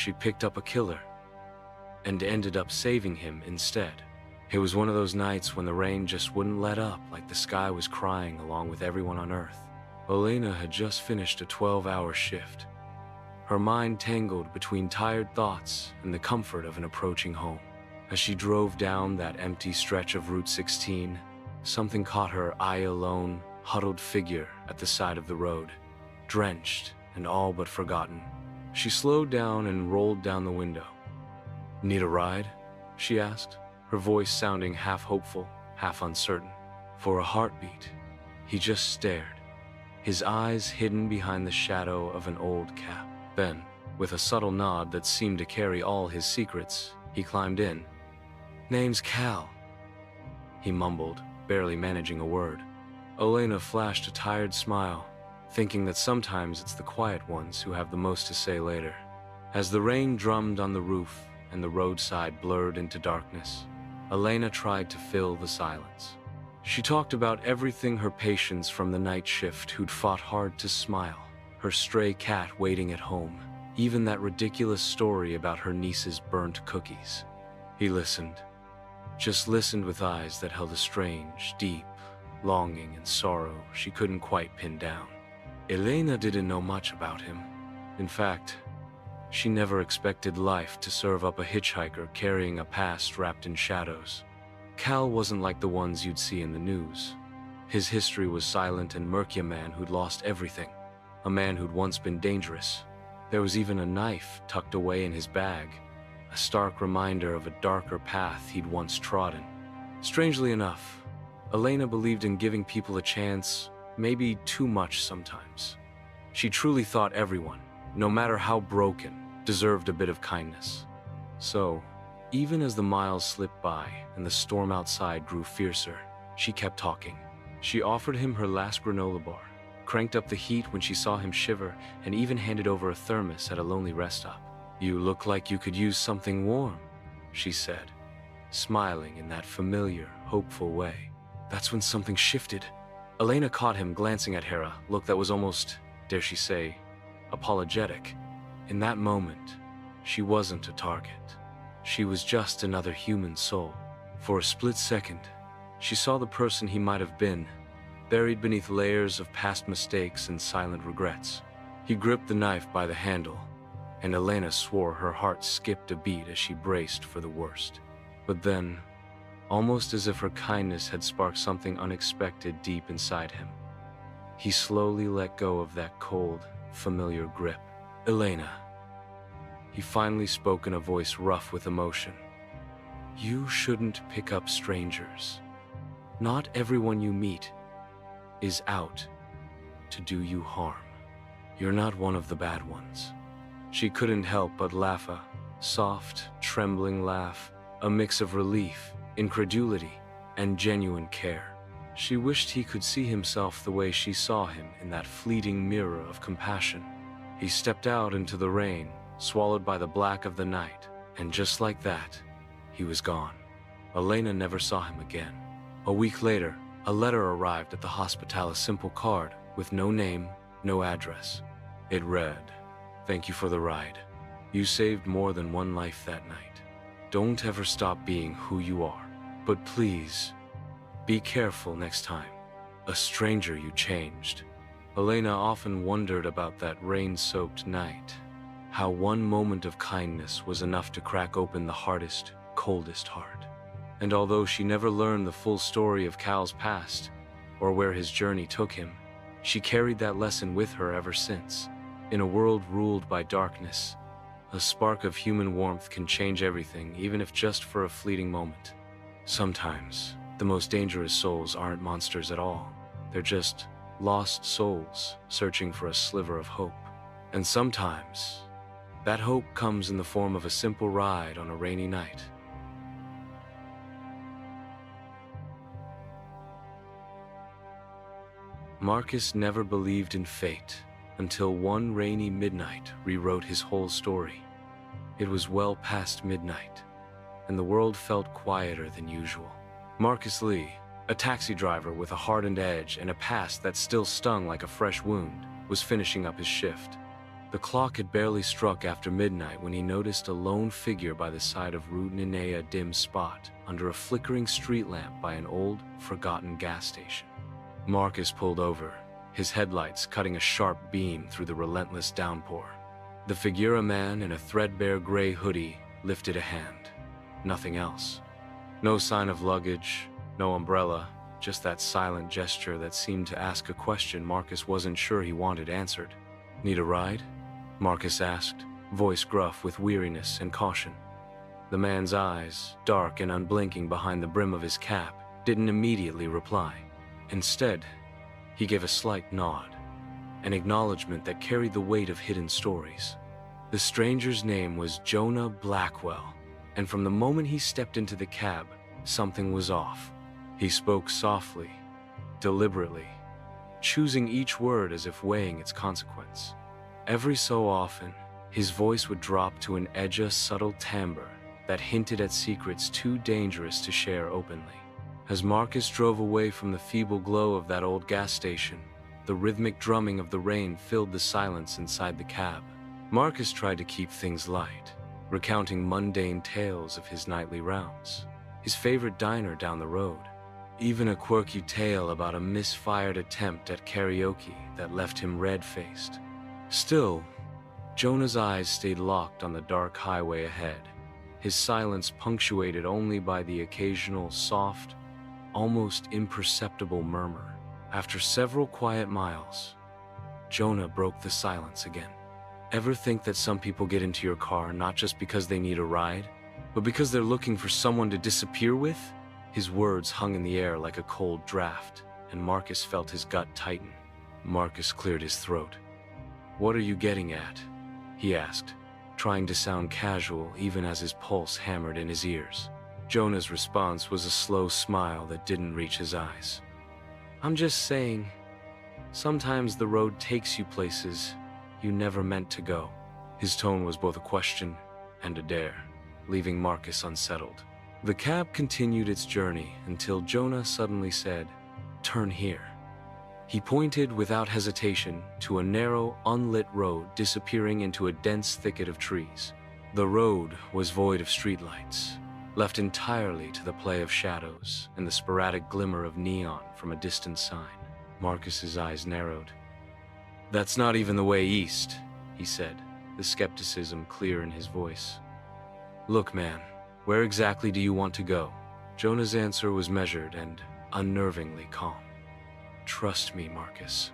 she picked up a killer and ended up saving him instead. It was one of those nights when the rain just wouldn't let up, like the sky was crying along with everyone on Earth. Elena had just finished a 12-hour shift, her mind tangled between tired thoughts and the comfort of an approaching home. As she drove down that empty stretch of Route 16, something caught her eye. A lone, huddled figure at the side of the road, drenched and all but forgotten. She slowed down and rolled down the window. "Need a ride?" she asked, her voice sounding half hopeful, half uncertain. For a heartbeat, he just stared, his eyes hidden behind the shadow of an old cap. Then, with a subtle nod that seemed to carry all his secrets, he climbed in. "Name's Cal," he mumbled, barely managing a word. Elena flashed a tired smile, thinking that sometimes it's the quiet ones who have the most to say later. As the rain drummed on the roof and the roadside blurred into darkness, Elena tried to fill the silence. She talked about everything: her patients from the night shift who'd fought hard to smile, her stray cat waiting at home, even that ridiculous story about her niece's burnt cookies. He listened, just listened with eyes that held a strange, deep longing and sorrow she couldn't quite pin down. Elena didn't know much about him. In fact, she never expected life to serve up a hitchhiker carrying a past wrapped in shadows. Cal wasn't like the ones you'd see in the news. His history was silent and murky: a man who'd lost everything, a man who'd once been dangerous. There was even a knife tucked away in his bag, a stark reminder of a darker path he'd once trodden. Strangely enough, Elena believed in giving people a chance, maybe too much sometimes. She truly thought everyone, no matter how broken, deserved a bit of kindness. So, even as the miles slipped by and the storm outside grew fiercer, she kept talking. She offered him her last granola bar, cranked up the heat when she saw him shiver, and even handed over a thermos at a lonely rest stop. "You look like you could use something warm," she said, smiling in that familiar, hopeful way. That's when something shifted. Elena caught him glancing at her, a look that was almost, dare she say, apologetic. In that moment, she wasn't a target. She was just another human soul. For a split second, she saw the person he might have been, buried beneath layers of past mistakes and silent regrets. He gripped the knife by the handle, and Elena swore her heart skipped a beat as she braced for the worst. But then, almost as if her kindness had sparked something unexpected deep inside him, he slowly let go of that cold, familiar grip. "Elena," he finally spoke in a voice rough with emotion, "you shouldn't pick up strangers. Not everyone you meet is out to do you harm. You're not one of the bad ones." She couldn't help but laugh, a soft, trembling laugh, a mix of relief, incredulity, and genuine care. She wished he could see himself the way she saw him in that fleeting mirror of compassion. He stepped out into the rain, swallowed by the black of the night, and just like that, he was gone. Elena never saw him again. A week later, a letter arrived at the hospital, a simple card with no name, no address. It read, "Thank you for the ride. You saved more than one life that night. Don't ever stop being who you are. But please, be careful next time. A stranger you changed." Elena often wondered about that rain-soaked night, how one moment of kindness was enough to crack open the hardest, coldest heart. And although she never learned the full story of Cal's past, or where his journey took him, she carried that lesson with her ever since. In a world ruled by darkness, a spark of human warmth can change everything, even if just for a fleeting moment. Sometimes, the most dangerous souls aren't monsters at all. They're just lost souls searching for a sliver of hope. And sometimes, that hope comes in the form of a simple ride on a rainy night. Marcus never believed in fate until one rainy midnight rewrote his whole story. It was well past midnight, and the world felt quieter than usual. Marcus Lee, a taxi driver with a hardened edge and a past that still stung like a fresh wound, was finishing up his shift. The clock had barely struck after midnight when he noticed a lone figure by the side of Route Ninea dim spot under a flickering street lamp by an old, forgotten gas station. Marcus pulled over, his headlights cutting a sharp beam through the relentless downpour. The figure, a man in a threadbare gray hoodie, lifted a hand. Nothing else. No sign of luggage, no umbrella, just that silent gesture that seemed to ask a question Marcus wasn't sure he wanted answered. "Need a ride?" Marcus asked, voice gruff with weariness and caution. The man's eyes, dark and unblinking behind the brim of his cap, didn't immediately reply. Instead, he gave a slight nod, an acknowledgement that carried the weight of hidden stories. The stranger's name was Jonah Blackwell, and from the moment he stepped into the cab, something was off. He spoke softly, deliberately, choosing each word as if weighing its consequence. Every so often, his voice would drop to an edge, a subtle timbre that hinted at secrets too dangerous to share openly. As Marcus drove away from the feeble glow of that old gas station, the rhythmic drumming of the rain filled the silence inside the cab. Marcus tried to keep things light, recounting mundane tales of his nightly rounds, his favorite diner down the road, even a quirky tale about a misfired attempt at karaoke that left him red-faced. Still, Jonah's eyes stayed locked on the dark highway ahead, his silence punctuated only by the occasional soft, almost imperceptible murmur. After several quiet miles, Jonah broke the silence again. Ever think that some people get into your car not just because they need a ride, but because they're looking for someone to disappear with? His words hung in the air like a cold draft, and Marcus felt his gut tighten. Marcus cleared his throat. "What are you getting at?" he asked, trying to sound casual even as his pulse hammered in his ears. Jonah's response was a slow smile that didn't reach his eyes. "I'm just saying, sometimes the road takes you places you never meant to go." His tone was both a question and a dare, leaving Marcus unsettled. The cab continued its journey until Jonah suddenly said, "Turn here." He pointed without hesitation to a narrow, unlit road disappearing into a dense thicket of trees. The road was void of streetlights, left entirely to the play of shadows and the sporadic glimmer of neon from a distant sign. Marcus's eyes narrowed. "That's not even the way east," he said, the skepticism clear in his voice. "Look, man, where exactly do you want to go?" Jonah's answer was measured and unnervingly calm. "Trust me, Marcus.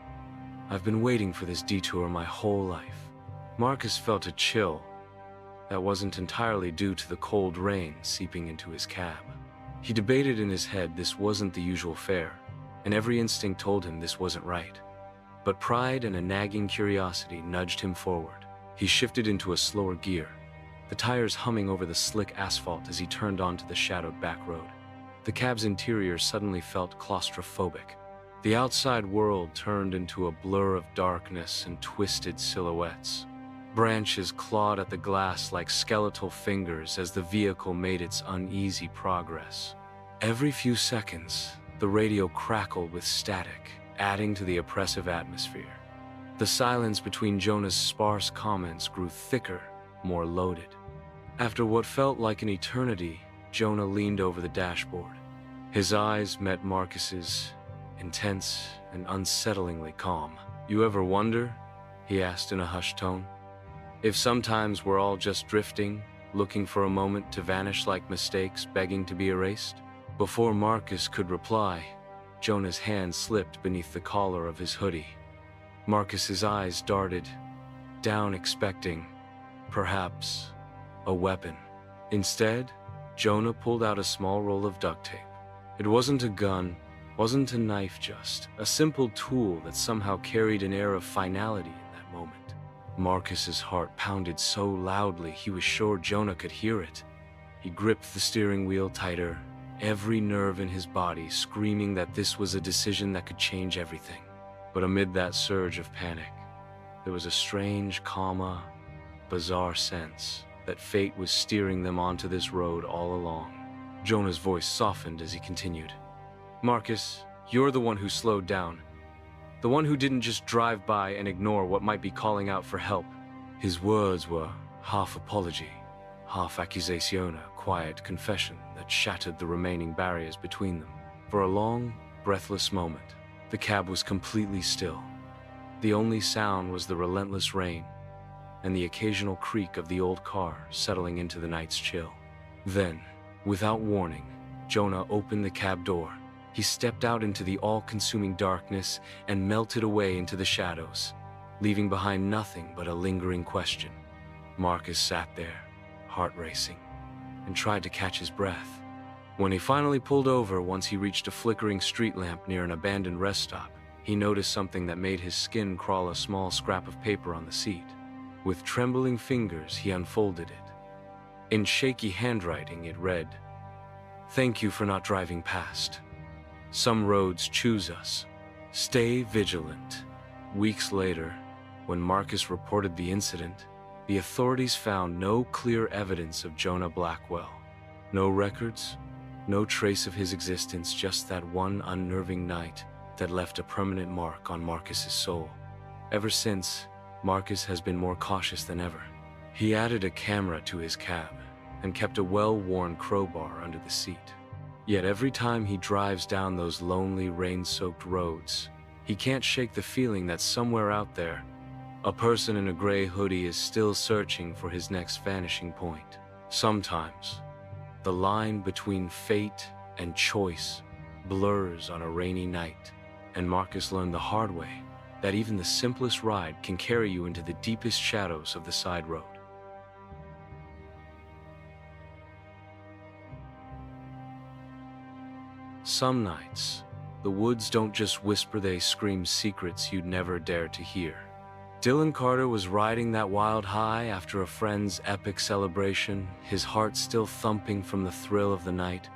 I've been waiting for this detour my whole life." Marcus felt a chill that wasn't entirely due to the cold rain seeping into his cab. He debated in his head this wasn't the usual fare, and every instinct told him this wasn't right. But pride and a nagging curiosity nudged him forward. He shifted into a slower gear, the tires humming over the slick asphalt as he turned onto the shadowed back road. The cab's interior suddenly felt claustrophobic. The outside world turned into a blur of darkness and twisted silhouettes. Branches clawed at the glass like skeletal fingers as the vehicle made its uneasy progress. Every few seconds, the radio crackled with static, adding to the oppressive atmosphere. The silence between Jonah's sparse comments grew thicker, more loaded. After what felt like an eternity, Jonah leaned over the dashboard. His eyes met Marcus's, intense and unsettlingly calm. "You ever wonder," he asked in a hushed tone, "if sometimes we're all just drifting, looking for a moment to vanish like mistakes begging to be erased?" Before Marcus could reply, Jonah's hand slipped beneath the collar of his hoodie. Marcus's eyes darted down, expecting, perhaps, a weapon. Instead, Jonah pulled out a small roll of duct tape. It wasn't a gun, wasn't a knife, just a simple tool that somehow carried an air of finality in that moment. Marcus's heart pounded so loudly he was sure Jonah could hear it. He gripped the steering wheel tighter, every nerve in his body screaming that this was a decision that could change everything. But amid that surge of panic, there was a strange, calm, bizarre sense that fate was steering them onto this road all along. Jonah's voice softened as he continued. "Marcus, you're the one who slowed down. The one who didn't just drive by and ignore what might be calling out for help. His words were half apology, half accusation, a quiet confession that shattered the remaining barriers between them. For a long, breathless moment, the cab was completely still. The only sound was the relentless rain and the occasional creak of the old car settling into the night's chill. Then, without warning, Jonah opened the cab door. He stepped out into the all-consuming darkness and melted away into the shadows, leaving behind nothing but a lingering question. Marcus sat there, heart racing, and tried to catch his breath. When he finally pulled over once he reached a flickering street lamp near an abandoned rest stop, he noticed something that made his skin crawl, a small scrap of paper on the seat. With trembling fingers, he unfolded it. In shaky handwriting, it read, "Thank you for not driving past. Some roads choose us. Stay vigilant." Weeks later, when Marcus reported the incident, the authorities found no clear evidence of Jonah Blackwell. No records, no trace of his existence, just that one unnerving night that left a permanent mark on Marcus's soul. Ever since, Marcus has been more cautious than ever. He added a camera to his cab and kept a well-worn crowbar under the seat. Yet every time he drives down those lonely, rain-soaked roads, he can't shake the feeling that somewhere out there, a person in a gray hoodie is still searching for his next vanishing point. Sometimes, the line between fate and choice blurs on a rainy night, and Marcus learned the hard way that even the simplest ride can carry you into the deepest shadows of the side road. Some nights, the woods don't just whisper, they scream secrets you'd never dare to hear. Dylan Carter was riding that wild high after a friend's epic celebration, his heart still thumping from the thrill of the night,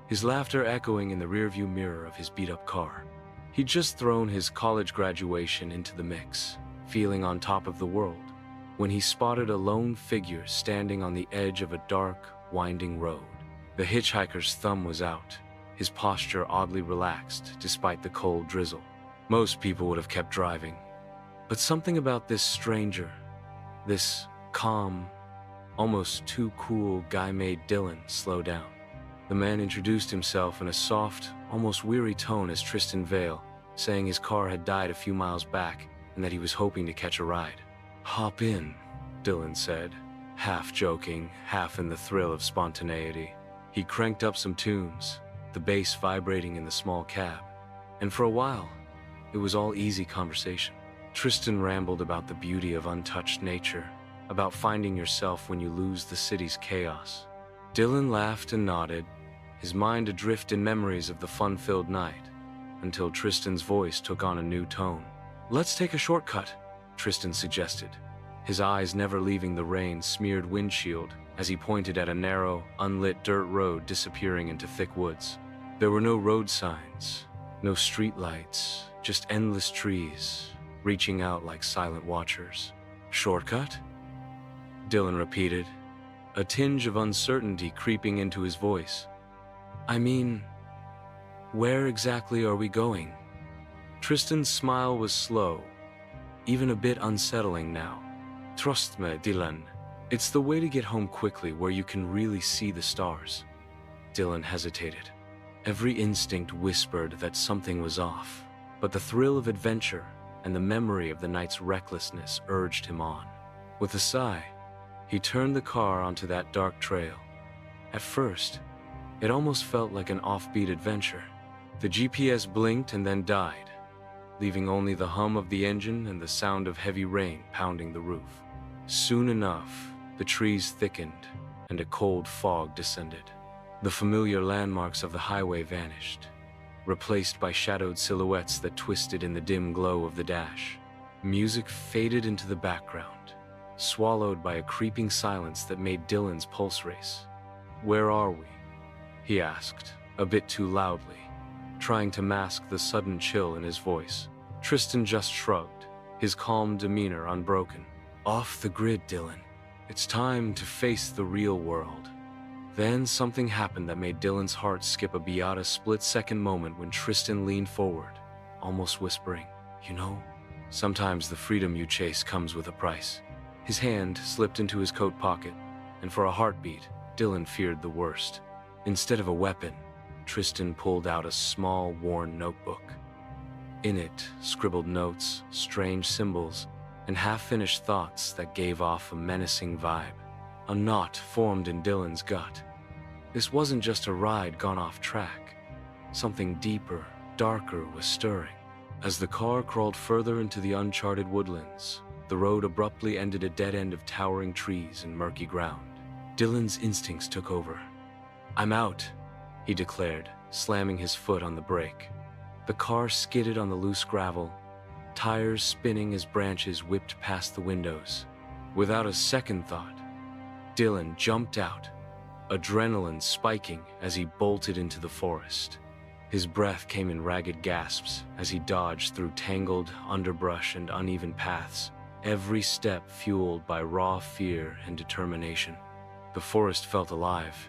his laughter echoing in the rearview mirror of his beat-up car. He'd just thrown his college graduation into the mix, feeling on top of the world, when he spotted a lone figure standing on the edge of a dark, winding road. The hitchhiker's thumb was out, his posture oddly relaxed despite the cold drizzle. Most people would have kept driving, but something about this stranger, this calm, almost too cool guy made Dylan slow down. The man introduced himself in a soft, almost weary tone as Tristan Vale, saying his car had died a few miles back and that he was hoping to catch a ride. "Hop in," Dylan said, half joking, half in the thrill of spontaneity. He cranked up some tunes, the bass vibrating in the small cab, and for a while, it was all easy conversation. Tristan rambled about the beauty of untouched nature, about finding yourself when you lose the city's chaos. Dylan laughed and nodded, his mind adrift in memories of the fun-filled night, until Tristan's voice took on a new tone. "Let's take a shortcut," Tristan suggested, his eyes never leaving the rain-smeared windshield as he pointed at a narrow, unlit dirt road disappearing into thick woods. There were no road signs, no street lights, just endless trees, reaching out like silent watchers. "Shortcut?" Dylan repeated, a tinge of uncertainty creeping into his voice. "I mean, where exactly are we going?" Tristan's smile was slow, even a bit unsettling now. "Trust me, Dylan. It's the way to get home quickly where you can really see the stars." Dylan hesitated. Every instinct whispered that something was off, but the thrill of adventure and the memory of the night's recklessness urged him on. With a sigh, he turned the car onto that dark trail. At first, it almost felt like an offbeat adventure. The GPS blinked and then died, leaving only the hum of the engine and the sound of heavy rain pounding the roof. Soon enough, the trees thickened and a cold fog descended. The familiar landmarks of the highway vanished, replaced by shadowed silhouettes that twisted in the dim glow of the dash. Music faded into the background, swallowed by a creeping silence that made Dylan's pulse race. "Where are we?" he asked, a bit too loudly, trying to mask the sudden chill in his voice. Tristan just shrugged, his calm demeanor unbroken. "Off the grid, Dylan. It's time to face the real world." Then something happened that made Dylan's heart skip a beat, a split-second moment when Tristan leaned forward, almost whispering, "You know, sometimes the freedom you chase comes with a price." His hand slipped into his coat pocket, and for a heartbeat, Dylan feared the worst. Instead of a weapon, Tristan pulled out a small, worn notebook. In it, scribbled notes, strange symbols, and half-finished thoughts that gave off a menacing vibe. A knot formed in Dylan's gut. This wasn't just a ride gone off track. Something deeper, darker was stirring. As the car crawled further into the uncharted woodlands, the road abruptly ended a dead end of towering trees and murky ground. Dylan's instincts took over. "I'm out," he declared, slamming his foot on the brake. The car skidded on the loose gravel, tires spinning as branches whipped past the windows. Without a second thought, Dylan jumped out, adrenaline spiking as he bolted into the forest. His breath came in ragged gasps as he dodged through tangled underbrush and uneven paths, every step fueled by raw fear and determination. The forest felt alive,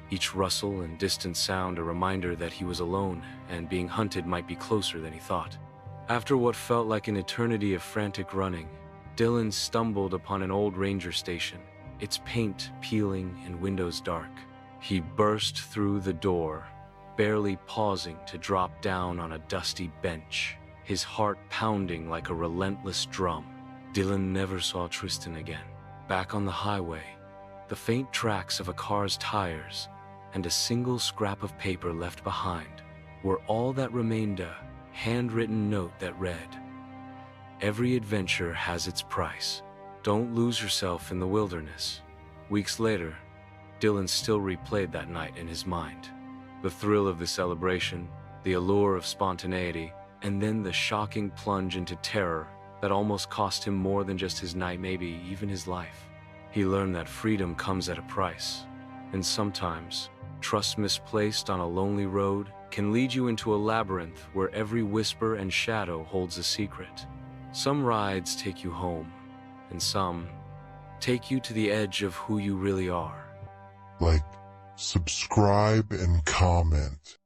each rustle and distant sound a reminder that he was alone and being hunted might be closer than he thought. After what felt like an eternity of frantic running, Dylan stumbled upon an old ranger station, its paint peeling and windows dark. He burst through the door, barely pausing to drop down on a dusty bench, his heart pounding like a relentless drum. Dylan never saw Tristan again. Back on the highway, the faint tracks of a car's tires and a single scrap of paper left behind were all that remained, a handwritten note that read, "Every adventure has its price. Don't lose yourself in the wilderness." Weeks later, Dylan still replayed that night in his mind. The thrill of the celebration, the allure of spontaneity, and then the shocking plunge into terror that almost cost him more than just his night, maybe even his life. He learned that freedom comes at a price, and sometimes, trust misplaced on a lonely road can lead you into a labyrinth where every whisper and shadow holds a secret. Some rides take you home, and some take you to the edge of who you really are. Like, subscribe, and comment.